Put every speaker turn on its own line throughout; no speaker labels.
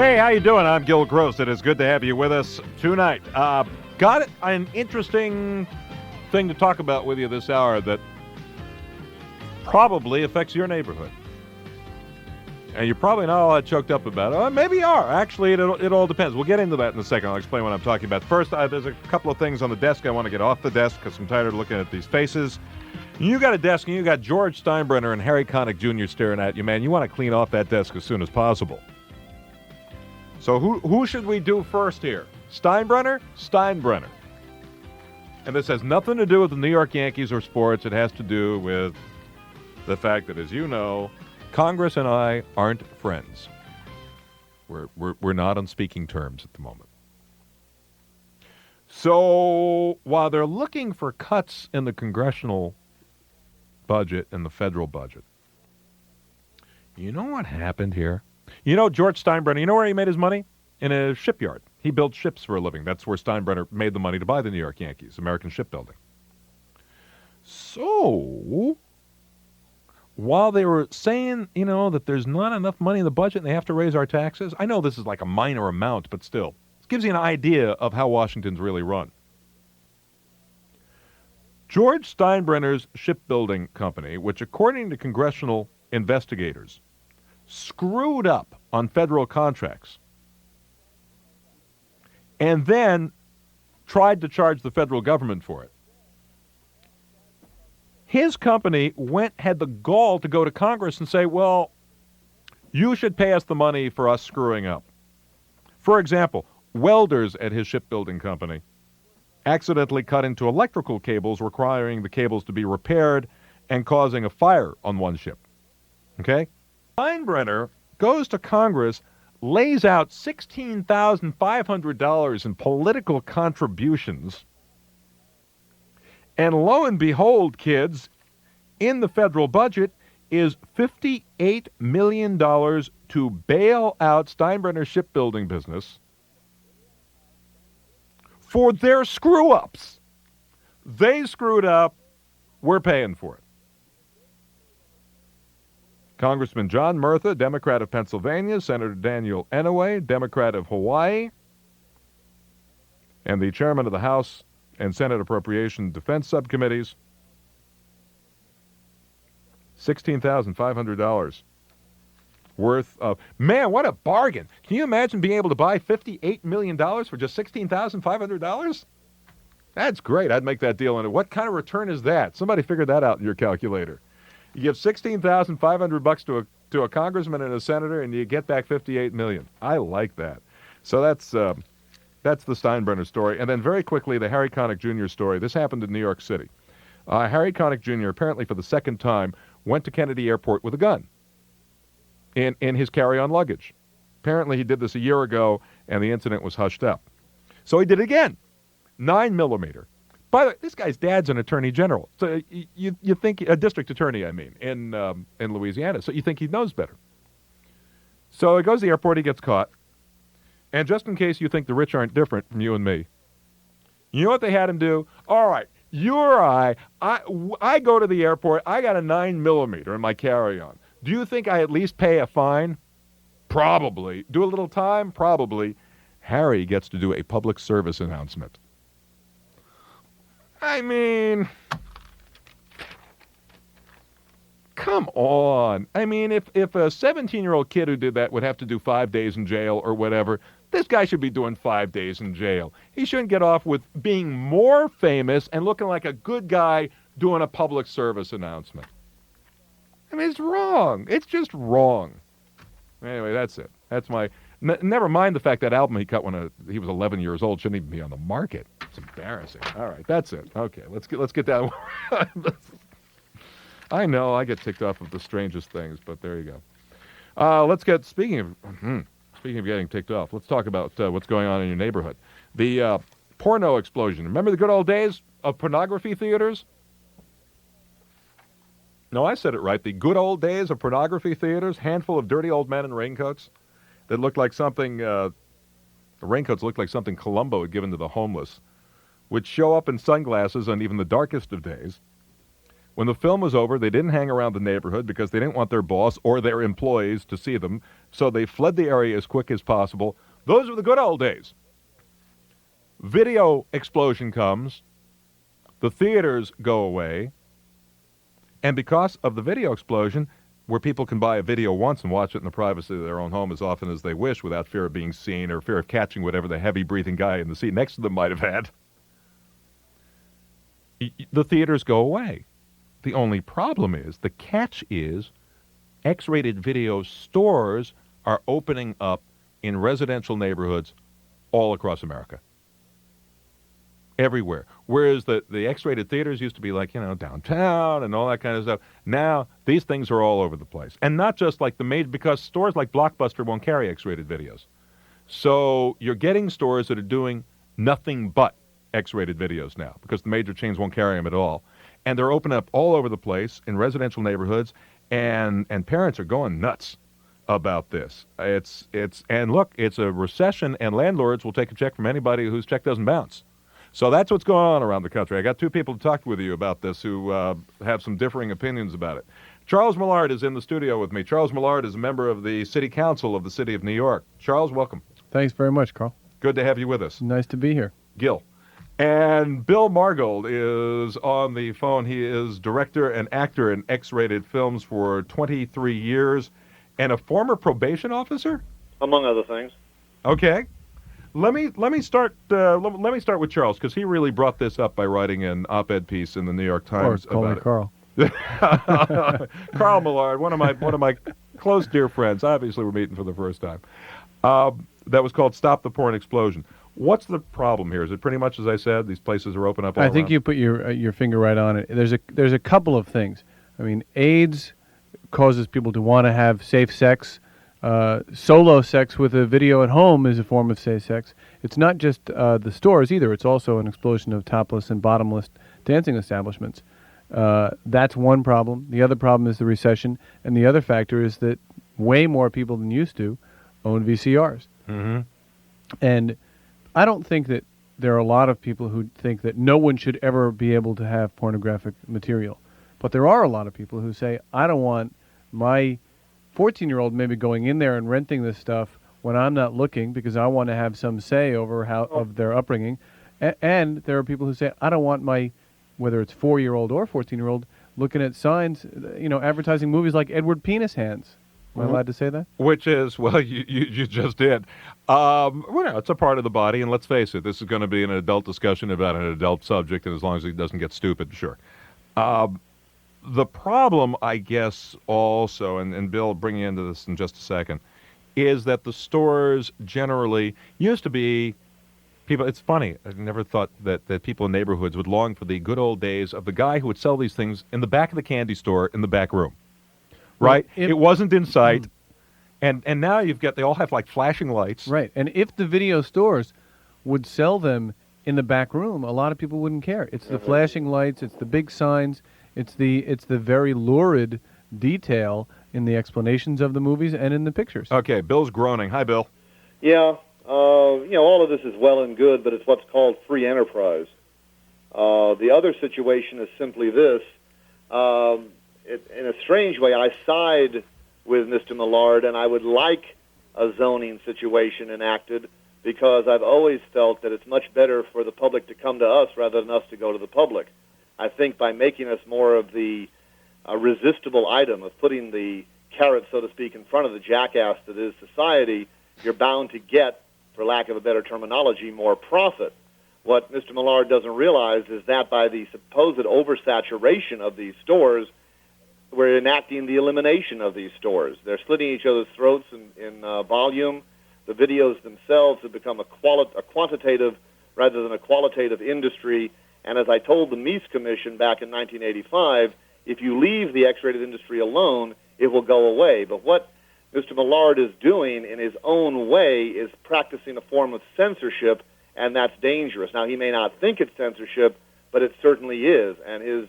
Hey, how you doing? I'm Gill Gross. It is good to have you with us tonight. Got an interesting thing to talk about with you this hour that probably affects your neighborhood. And you're probably not all that choked up about it. Maybe you are. Actually, it all depends. We'll get into that in a second. I'll explain what I'm talking about. First, there's a couple of things on the desk I want to get off the desk because I'm tired of looking at these faces. You got a desk and you got George Steinbrenner and Harry Connick Jr. staring at you, man. You want to clean off that desk as soon as possible. So who should we do first here? Steinbrenner? Steinbrenner. And this has nothing to do with the New York Yankees or sports. It has to do with the fact that, as you know, Congress and I aren't friends. We're not on speaking terms at the moment. So while they're looking for cuts in the congressional budget and the federal budget, you know what happened here? You know George Steinbrenner, you know where he made his money? In a shipyard. He built ships for a living. That's where Steinbrenner made the money to buy the New York Yankees, American Shipbuilding. So while they were saying, that there's not enough money in the budget and they have to raise our taxes, I know this is like a minor amount, but still, it gives you an idea of how Washington's really run. George Steinbrenner's shipbuilding company, which according to congressional investigators, screwed up on federal contracts and then tried to charge the federal government for it. His company had the gall to go to Congress and say, well, you should pay us the money for us screwing up. For example, welders at his shipbuilding company accidentally cut into electrical cables, requiring the cables to be repaired and causing a fire on one ship. Okay? Steinbrenner goes to Congress, lays out $16,500 in political contributions, and lo and behold, kids, in the federal budget is $58 million to bail out Steinbrenner's shipbuilding business for their screw-ups. They screwed up. We're paying for it. Congressman John Murtha, Democrat of Pennsylvania, Senator Daniel Inouye, Democrat of Hawaii, and the chairman of the House and Senate Appropriation Defense Subcommittees, $16,500 worth of... Man, what a bargain. Can you imagine being able to buy $58 million for just $16,500? That's great. I'd make that deal. And what kind of return is that? Somebody figure that out in your calculator. You give $16,500 to a congressman and a senator, and you get back $58 million. I like that. So that's the Steinbrenner story. And then very quickly, the Harry Connick Jr. story. This happened in New York City. Harry Connick Jr., apparently for the second time, went to Kennedy Airport with a gun in his carry-on luggage. Apparently he did this a year ago, and the incident was hushed up. So he did it again. 9mm. By the way, this guy's dad's an attorney general. So you think, a district attorney, in Louisiana. So you think he knows better. So he goes to the airport, he gets caught. And just in case you think the rich aren't different from you and me, you know what they had him do? All right, you or I go to the airport, I got a 9mm in my carry-on. Do you think I at least pay a fine? Probably. Do a little time? Probably. Harry gets to do a public service announcement. I mean, come on. I mean, if a 17-year-old kid who did that would have to do 5 days in jail or whatever, this guy should be doing 5 days in jail. He shouldn't get off with being more famous and looking like a good guy doing a public service announcement. I mean, it's wrong. It's just wrong. Anyway, that's it. That's my... never mind the fact that album he cut when he was 11 years old shouldn't even be on the market. It's embarrassing. All right, that's it. Okay, let's get down. I know I get ticked off of the strangest things, but there you go. Let's get speaking of getting ticked off. Let's talk about what's going on in your neighborhood. The porno explosion. Remember the good old days of pornography theaters? No, I said it right. The good old days of pornography theaters. Handful of dirty old men in raincoats that looked like something. The raincoats looked like something Columbo had given to the homeless, would show up in sunglasses on even the darkest of days. When the film was over, they didn't hang around the neighborhood because they didn't want their boss or their employees to see them. So they fled the area as quick as possible. Those were the good old days. Video explosion comes. The theaters go away. And because of the video explosion, where people can buy a video once and watch it in the privacy of their own home as often as they wish without fear of being seen or fear of catching whatever the heavy-breathing guy in the seat next to them might have had, the theaters go away. The only problem is, the catch is, X-rated video stores are opening up in residential neighborhoods all across America. Everywhere. Whereas the X-rated theaters used to be like, downtown and all that kind of stuff. Now, these things are all over the place. And not just like the major, because stores like Blockbuster won't carry X-rated videos. So you're getting stores that are doing nothing but X-rated videos now, because the major chains won't carry them at all. And they're opening up all over the place in residential neighborhoods, and parents are going nuts about this. And look, it's a recession, and landlords will take a check from anybody whose check doesn't bounce. So that's what's going on around the country. I got two people to talk with you about this who have some differing opinions about it. Charles Millard is in the studio with me. Charles Millard is a member of the City Council of the City of New York. Charles, welcome.
Thanks very much, Carl.
Good to have you with us.
Nice to be here.
Gil. And Bill Margold is on the phone. He is director and actor in X-rated films for 23 years and a former probation officer?
Among other things.
Okay. Let me start with Charles, because he really brought this up by writing an op-ed piece in the New York Times
about
it.
Carl.
Carl Millard, one of my close dear friends. Obviously, we're meeting for the first time. That was called "Stop the Porn Explosion." What's the problem here? Is it pretty much as I said? These places are open up all
I think
around?
you put your finger right on it. There's a couple of things. I mean, AIDS causes people to want to have safe sex. Solo sex with a video at home is a form of safe sex. It's not just the stores either. It's also an explosion of topless and bottomless dancing establishments. That's one problem. The other problem is the recession. And the other factor is that way more people than used to own VCRs.
Mm-hmm.
And I don't think that there are a lot of people who think that no one should ever be able to have pornographic material. But there are a lot of people who say, I don't want my 14-year-old maybe going in there and renting this stuff when I'm not looking, because I want to have some say over of their upbringing. And there are people who say, I don't want my, whether it's 4-year-old or 14-year-ld, looking at signs, advertising movies like Edward Penis Hands. Am I allowed to say that?
Which is, well, you just did. It's a part of the body, and let's face it, this is going to be an adult discussion about an adult subject, and as long as it doesn't get stupid, sure. The problem, I guess, also, and Bill, bring you into this in just a second, is that the stores generally used to be people. It's funny. I never thought that people in neighborhoods would long for the good old days of the guy who would sell these things in the back of the candy store in the back room. Right?
Well,
it wasn't in sight. And now they all have like flashing lights.
Right. And if the video stores would sell them in the back room, a lot of people wouldn't care. It's the flashing lights, it's the big signs, it's the very lurid detail in the explanations of the movies and in the pictures.
Okay, Bill's groaning. Hi, Bill.
Yeah, all of this is well and good, but it's what's called free enterprise. The other situation is simply this. In a strange way, I side with Mr. Millard, and I would like a zoning situation enacted, because I've always felt that it's much better for the public to come to us rather than us to go to the public. I think by making us more of the resistible item of putting the carrot, so to speak, in front of the jackass that is society, you're bound to get, for lack of a better terminology, more profit. What Mr. Millard doesn't realize is that by the supposed oversaturation of these stores, we're enacting the elimination of these stores. They're slitting each other's throats in volume. The videos themselves have become a quantitative rather than a qualitative industry. And as I told the Meese Commission back in 1985, if you leave the X-rated industry alone, it will go away. But what Mr. Millard is doing in his own way is practicing a form of censorship, and that's dangerous. Now, he may not think it's censorship, but it certainly is. And his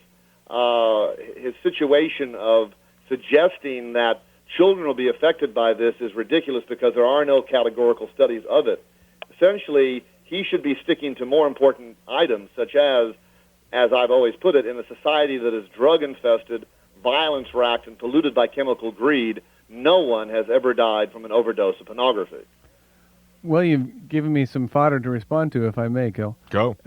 situation of suggesting that children will be affected by this is ridiculous, because there are no categorical studies of it. Essentially, he should be sticking to more important items, such as I've always put it, in a society that is drug-infested, violence-racked, and polluted by chemical greed, no one has ever died from an overdose of pornography.
Well, you've given me some fodder to respond to, if I may, Gil.
Go.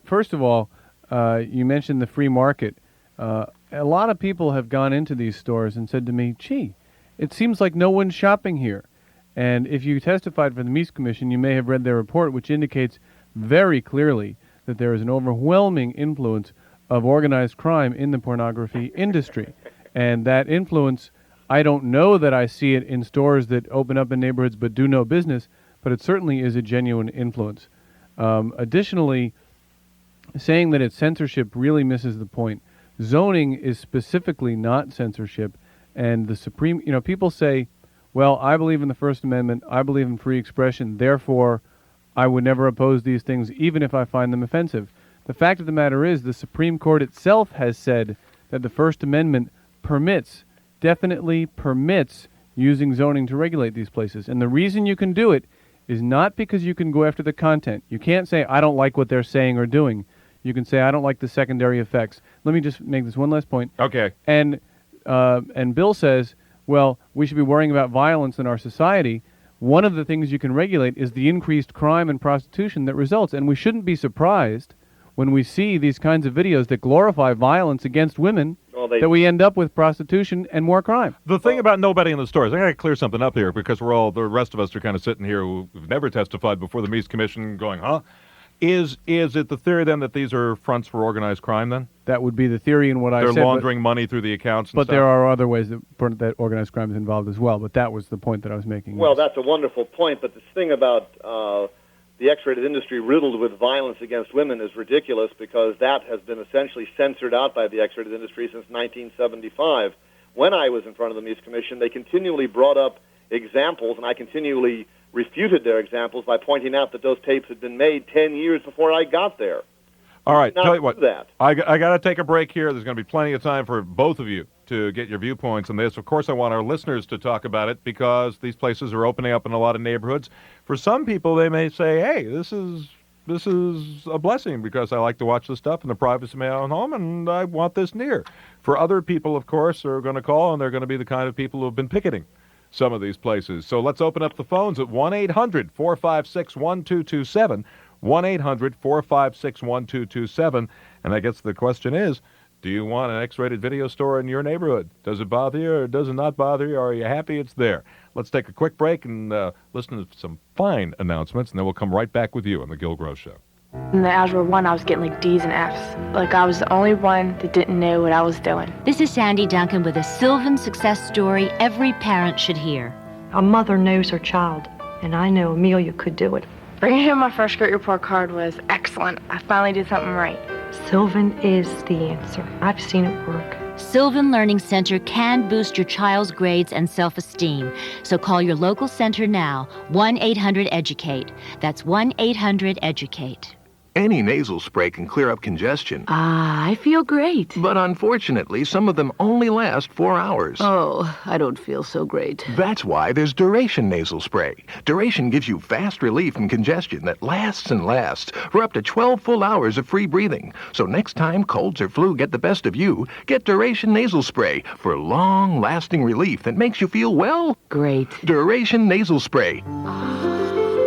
First of all, you mentioned the free market. A lot of people have gone into these stores and said to me, gee, it seems like no one's shopping here. And if you testified for the Meese Commission, you may have read their report, which indicates very clearly that there is an overwhelming influence of organized crime in the pornography industry. And that influence, I don't know that I see it in stores that open up in neighborhoods but do no business, but it certainly is a genuine influence. Additionally, saying that it's censorship really misses the point. Zoning is specifically not censorship, and the Supreme, people say, well, I believe in the First Amendment, I believe in free expression, therefore I would never oppose these things even if I find them offensive. The fact of the matter is the Supreme Court itself has said that the First Amendment definitely permits using zoning to regulate these places. And the reason you can do it is not because you can go after the content. You can't say, I don't like what they're saying or doing. You can say, I don't like the secondary effects. Let me just make this one last point.
Okay.
And Bill says, well, we should be worrying about violence in our society. One of the things you can regulate is the increased crime and prostitution that results. And we shouldn't be surprised when we see these kinds of videos that glorify violence against women, that we end up with prostitution and more crime.
The thing about nobody in the stores, I got to clear something up here because the rest of us are kind of sitting here who've never testified before the Meese Commission going, huh? Is it the theory then that these are fronts for organized crime then?
That would be the theory in what I said.
They're laundering money through the accounts and
but
stuff?
There are other ways that organized crime is involved as well, but that was the point that I was making.
Well, that's a wonderful point, but this thing about the X-rated industry riddled with violence against women is ridiculous because that has been essentially censored out by the X-rated industry since 1975. When I was in front of the Meese Commission, they continually brought up examples, and I continually refuted their examples by pointing out that those tapes had been made 10 years before I got there.
All right,
Not
tell you what,
that.
I got to take a break here. There's going to be plenty of time for both of you to get your viewpoints on this. Of course, I want our listeners to talk about it because these places are opening up in a lot of neighborhoods. For some people, they may say, hey, this is a blessing because I like to watch this stuff in the privacy of my own home, and I want this near. For other people, of course, are going to call, and they're going to be the kind of people who have been picketing some of these places. So let's open up the phones at 1-800-456-1227, 1-800-456-1227. And I guess the question is, do you want an X-rated video store in your neighborhood? Does it bother you or does it not bother you? Or are you happy it's there? Let's take a quick break and listen to some fine announcements, and then we'll come right back with you on the Gill Gross Show.
In the Algebra 1, I was getting like D's and F's. Like I was the only one that didn't know what I was doing.
This is Sandy Duncan with a Sylvan success story every parent should hear.
A mother knows her child, and I know Amelia could do it.
Bringing home my first great report card was excellent. I finally did something right.
Sylvan is the answer. I've seen it work.
Sylvan Learning Center can boost your child's grades and self-esteem. So call your local center now, 1-800-EDUCATE. That's 1-800-EDUCATE.
Any nasal spray can clear up congestion.
I feel great.
But unfortunately, some of them only last 4 hours.
Oh, I don't feel so great.
That's why there's Duration nasal spray. Duration gives you fast relief from congestion that lasts and lasts for up to 12 full hours of free breathing. So next time colds or flu get the best of you, get Duration nasal spray for long-lasting relief that makes you feel, well,
great.
Duration nasal spray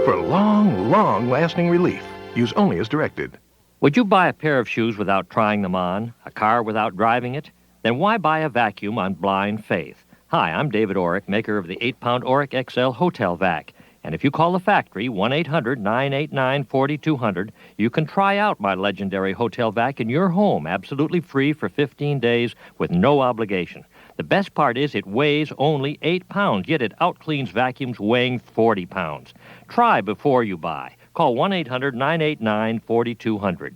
for long-lasting relief. Use only as directed.
Would you buy a pair of shoes without trying them on? A car without driving it? Then why buy a vacuum on blind faith? Hi, I'm David Orrick, maker of the 8-pound Orrick XL Hotel Vac. And if you call the factory, 1-800-989-4200, you can try out my legendary Hotel Vac in your home, absolutely free for 15 days with no obligation. The best part is it weighs only 8 pounds, yet it outcleans vacuums weighing 40 pounds. Try before you buy. Call 1-800-989-4200.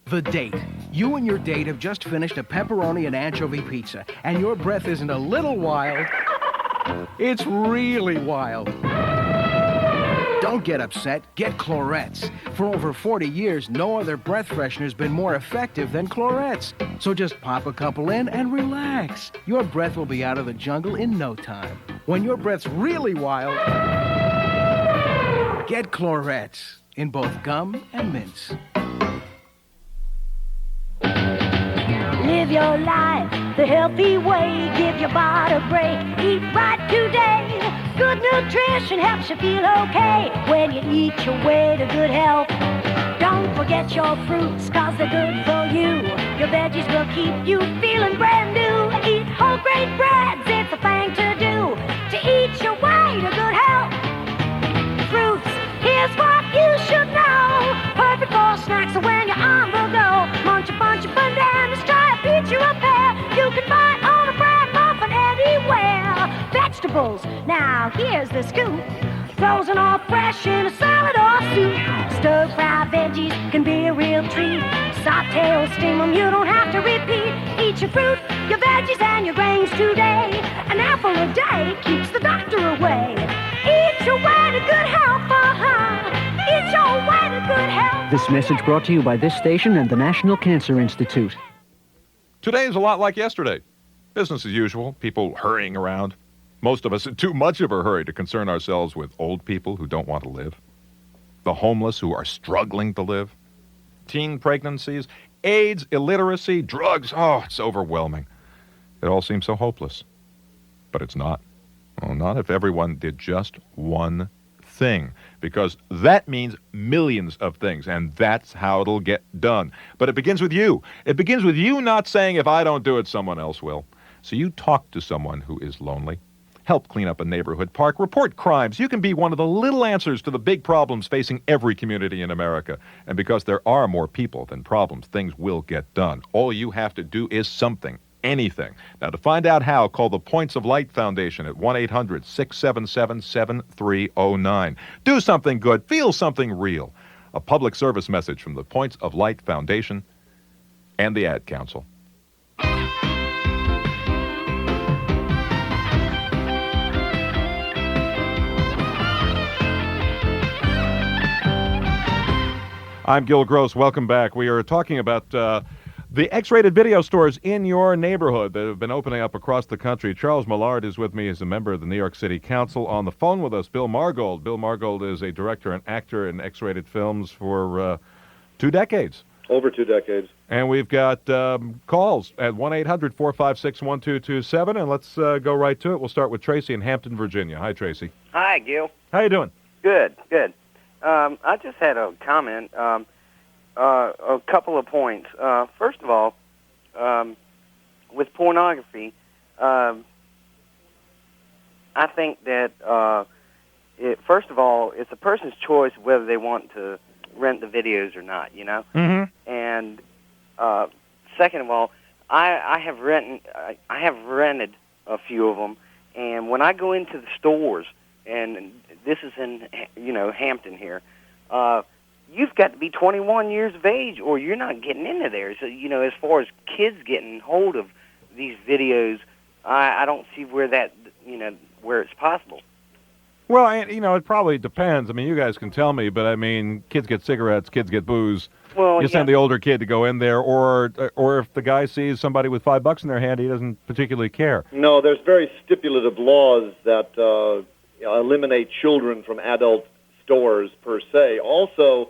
The date. You and your date have just finished a pepperoni and anchovy pizza, and your breath isn't a little wild. It's really wild. Don't get upset. Get Clorettes. For over 40 years, no other breath freshener's been more effective than Clorettes. So just pop a couple in and relax. Your breath will be out of the jungle in no time. When your breath's really wild, get Clorettes in both gum and mints.
Live your life the healthy way. Give your body a break. Eat right today. Good nutrition helps you feel okay when you eat your way to good health. Don't forget your fruits, cause they're good for you. Your veggies will keep you feeling brand new. Eat whole grain breads, it's a thing to do. To eat your way to good health. Fruits, here's what you should know. Perfect for snacks when you're on the go. Munch a bunch of bananas, try a peach or a pear. You can buy on a bread muffin anywhere. Vegetables, now here's the scoop. Frozen or fresh in a salad or soup. Stir-fried veggies can be a real treat. Saute or steam them, you don't have to repeat. Eat your fruit, your veggies, and your grains today. An apple a day keeps the doctor away. Eat your way to good health, Eat your way to good health.
This message brought to you by this station and the National Cancer Institute.
Today is a lot like yesterday. Business as usual, people hurrying around. Most of us in too much of a hurry to concern ourselves with old people who don't want to live, the homeless who are struggling to live, teen pregnancies, AIDS, illiteracy, drugs. Oh, it's overwhelming. It all seems so hopeless. But it's not. Well, not if everyone did just one thing, because that means millions of things, and that's how it'll get done. But it begins with you. It begins with you not saying, if I don't do it, someone else will. So you talk to someone who is lonely. Help clean up a neighborhood park. Report crimes. You can be one of the little answers to the big problems facing every community in America. And because there are more people than problems, things will get done. All you have to do is something. Anything. Now, to find out how, call the Points of Light Foundation at 1-800-677-7309. Do something good. Feel something real. A public service message from the Points of Light Foundation and the Ad Council. I'm Gill Gross. Welcome back. We are talking about the X-rated video stores in your neighborhood that have been opening up across the country. Charles Millard is with me as a member of the New York City Council. On the phone with us, Bill Margold. Bill Margold is a director and actor in X-rated films for 2 decades.
Over 2 decades.
And we've got calls at 1-800-456-1227, and let's go right to it. We'll start with Tracy in Hampton, Virginia. Hi, Tracy.
Hi, Gil.
How you doing?
Good, good. I just had a comment, a couple of points. First of all, with pornography, I think that, first of all, it's a person's choice whether they want to rent the videos or not, you know?
Mm-hmm.
And second of all, I have rented a few of them, and when I go into the stores, and this is in, Hampton here, you've got to be 21 years of age or you're not getting into there. So, as far as kids getting hold of these videos, I don't see where that, where it's possible.
Well, it probably depends. I mean, you guys can tell me, but I mean, kids get cigarettes, kids get booze.
Well,
you send the older kid to go in there, or if the guy sees somebody with $5 in their hand, he doesn't particularly care.
No, there's very stipulative laws that eliminate children from adult stores per se. Also,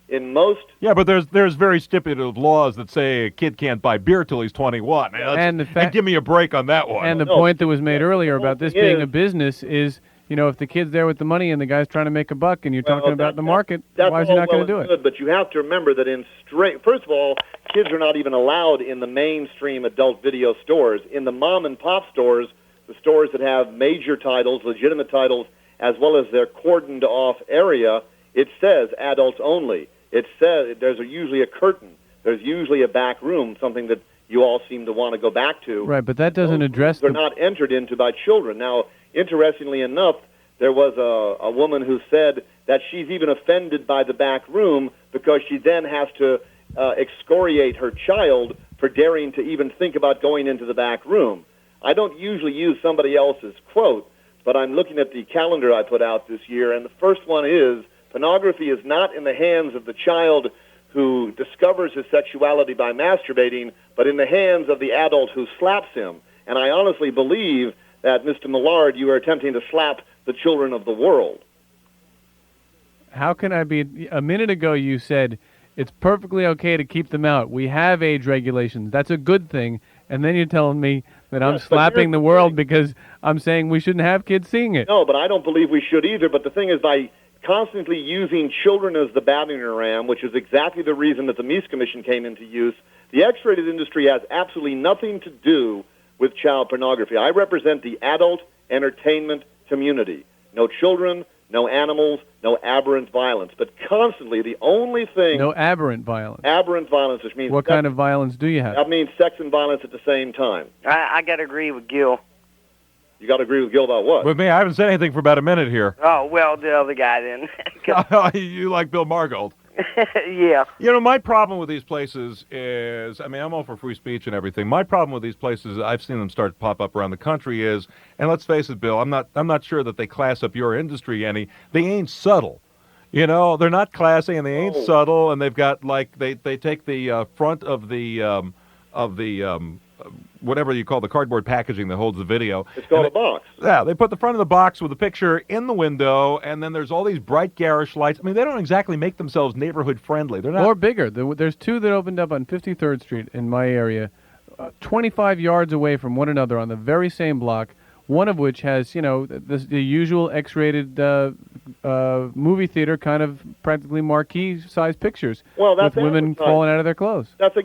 in most...
Yeah, but there's very stipulative laws that say a kid can't buy beer till he's 21. And give me a break on that one.
And the point that was made earlier about this being a business is, if the kid's there with the money and the guy's trying to make a buck and you're talking about the market, why is he not going to do it?
Good, but you have to remember that first of all, kids are not even allowed in the mainstream adult video stores. In the mom-and-pop stores, the stores that have major titles, legitimate titles, as well as their cordoned-off area, it says adults only. It says there's usually a curtain. There's usually a back room, something that you all seem to want to go back to.
Right, but that doesn't address...
They're not entered into by children. Now, interestingly enough, there was a woman who said that she's even offended by the back room because she then has to excoriate her child for daring to even think about going into the back room. I don't usually use somebody else's quote, but I'm looking at the calendar I put out this year, and the first one is, pornography is not in the hands of the child who discovers his sexuality by masturbating, but in the hands of the adult who slaps him. And I honestly believe that, Mr. Millard, you are attempting to slap the children of the world.
How can I be... A minute ago you said it's perfectly okay to keep them out. We have age regulations. That's a good thing. and then you're telling me that I'm
Yes, but
slapping
here's
the
the
world
thing.
because I'm saying we shouldn't have kids seeing it.
No, but I don't believe we should either. But the thing is, by constantly using children as the battering ram, which is exactly the reason that the Meese Commission came into use, the X-rated industry has absolutely nothing to do with child pornography. I represent the adult entertainment community. No children, no animals, no aberrant violence. But constantly, the only thing...
No aberrant violence.
Aberrant violence, which means...
What kind of violence do you have?
That means sex and violence at the same time.
I got to agree with Gill.
You got to agree with Gil about what?
With me, I haven't said anything for about a minute here.
Oh, well, the other guy then.
You like Bill Margold.
Yeah.
You know, my problem with these places is, I mean, I'm all for free speech and everything. My problem with these places, I've seen them start to pop up around the country is, and let's face it, Bill, I'm not sure that they class up your industry any. They ain't subtle. You know, they're not classy and they ain't subtle, and they've got like they take the front of the whatever you call the cardboard packaging that holds the video.
It's called a box.
Yeah, they put the front of the box with the picture in the window, and then there's all these bright garish lights. I mean, they don't exactly make themselves neighborhood friendly. They're not.
Or bigger. There's two that opened up on 53rd Street in my area, 25 yards away from one another on the very same block, one of which has, you know, the usual X-rated movie theater kind of practically marquee-sized pictures with women falling out of their clothes.
That's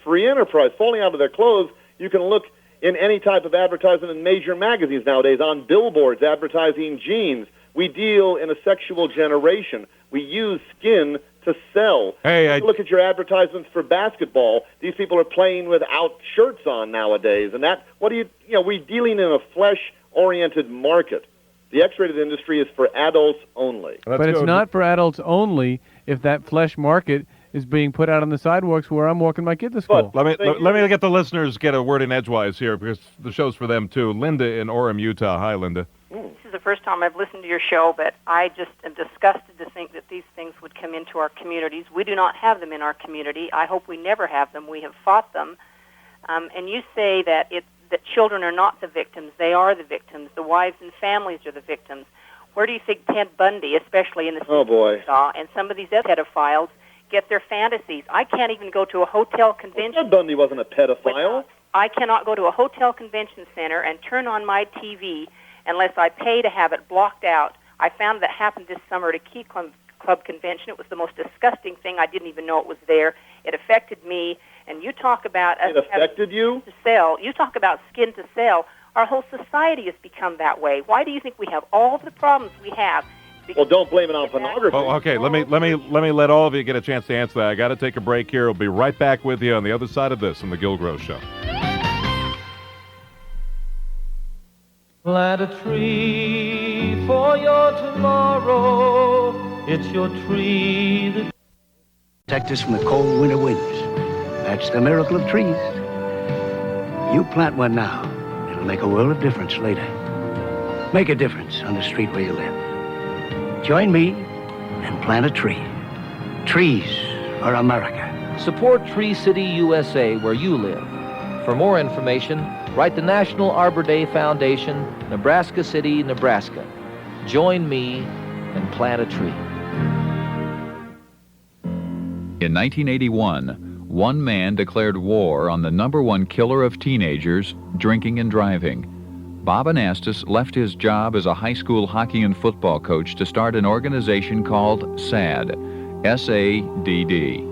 free enterprise. Falling out of their clothes, you can look in any type of advertisement in major magazines nowadays, on billboards advertising jeans. We deal in a sexual generation. We use skin to sell.
Hey,
look at your advertisements for basketball. These people are playing without shirts on nowadays. And we're dealing in a flesh-oriented market. The X-rated industry is for adults only.
But it's not for adults only if that flesh market is being put out on the sidewalks where I'm walking my kid to school.
Let me get the listeners get a word in edgewise here because the show's for them too. Linda in Orem, Utah. Hi, Linda.
This is the first time I've listened to your show, but I just am disgusted to think that these things would come into our communities. We do not have them in our community. I hope we never have them. We have fought them. And you say that that children are not the victims. They are the victims. The wives and families are the victims. Where do you think Ted Bundy, especially in the saw, and some of these other pedophiles, get their fantasies? I can't even go to a hotel convention.
Ted Bundy wasn't a pedophile.
I cannot go to a hotel convention center and turn on my TV unless I pay to have it blocked out. I found that happened this summer at a Key Club convention. It was the most disgusting thing. I didn't even know it was there. It affected me. And you talk about us
It affected you?
To sell. You talk about skin to sell. Our whole society has become that way. Why do you think we have all the problems we have?
Well, don't blame it on pornography.
Oh, okay. Let me let all of you get a chance to answer that. I got to take a break here. We'll be right back with you on the other side of this on the Gill Gross Show.
Plant a tree for your tomorrow. It's your tree that
protect us from the cold winter winds. That's the miracle of trees. You plant one now, it'll make a world of difference later. Make a difference on the street where you live. Join me and plant a tree. Trees for America.
Support Tree City, USA, where you live. For more information, write the National Arbor Day Foundation, Nebraska City, Nebraska. Join me and plant a tree.
In 1981, one man declared war on the #1 killer of teenagers, drinking and driving. Bob Anastas left his job as a high school hockey and football coach to start an organization called SADD, S-A-D-D.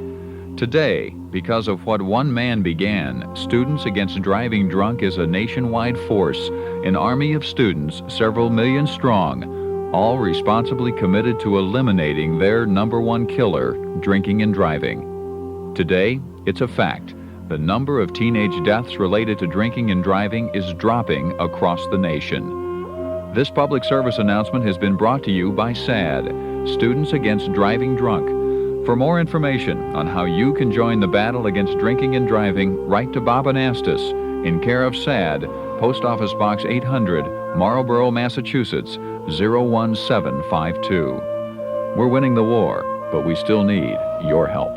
Today, because of what one man began, Students Against Driving Drunk is a nationwide force, an army of students, several million strong, all responsibly committed to eliminating their #1 killer, drinking and driving. Today, it's a fact. The number of teenage deaths related to drinking and driving is dropping across the nation. This public service announcement has been brought to you by SADD, Students Against Driving Drunk. For more information on how you can join the battle against drinking and driving, write to Bob Anastas, in care of SADD, Post Office Box 800, Marlborough, Massachusetts, 01752. We're winning the war, but we still need your help.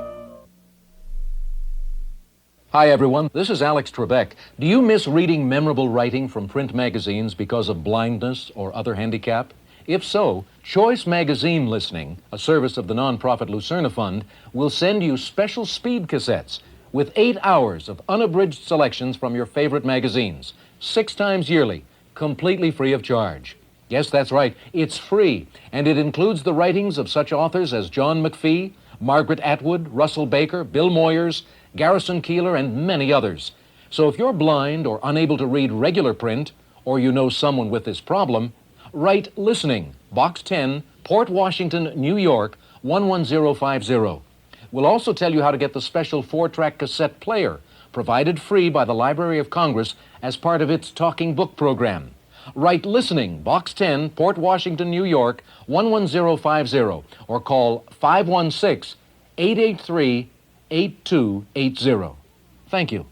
Hi, everyone. This is Alex Trebek. Do you miss reading memorable writing from print magazines because of blindness or other handicap? If so, Choice Magazine Listening, a service of the nonprofit Lucerna Fund, will send you special speed cassettes with 8 hours of unabridged selections from your favorite magazines, 6 times yearly, completely free of charge. Yes, that's right, it's free, and it includes the writings of such authors as John McPhee, Margaret Atwood, Russell Baker, Bill Moyers, Garrison Keillor, and many others. So if you're blind or unable to read regular print, or you know someone with this problem, write Listening, Box 10, Port Washington, New York, 11050. We'll also tell you how to get the special 4-track cassette player, provided free by the Library of Congress as part of its Talking Book program. Write Listening, Box 10, Port Washington, New York, 11050, or call 516-883-8280. Thank you.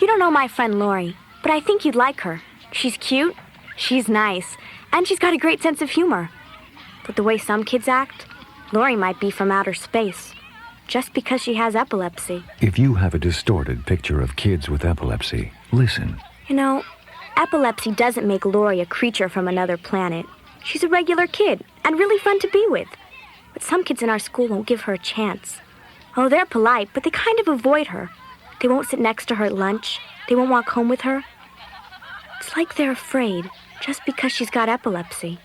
You don't know my friend Lori, but I think you'd like her. She's cute, she's nice, and she's got a great sense of humor. But the way some kids act, Lori might be from outer space, just because she has epilepsy.
If you have a distorted picture of kids with epilepsy, listen.
You know, epilepsy doesn't make Lori a creature from another planet. She's a regular kid, and really fun to be with. But some kids in our school won't give her a chance. Oh, they're polite, but they kind of avoid her. They won't sit next to her at lunch. They won't walk home with her. It's like they're afraid, just because she's got epilepsy.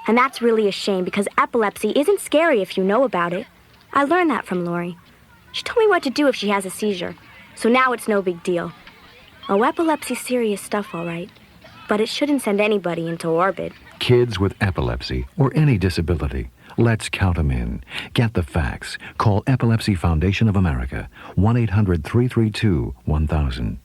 And that's really a shame, because epilepsy isn't scary if you know about it. I learned that from Lori. She told me what to do if she has a seizure, so now it's no big deal. Oh, epilepsy's serious stuff, all right. But it shouldn't send anybody into orbit.
Kids with epilepsy or any disability, let's count them in. Get the facts. Call Epilepsy Foundation of America, 1-800-332-1000.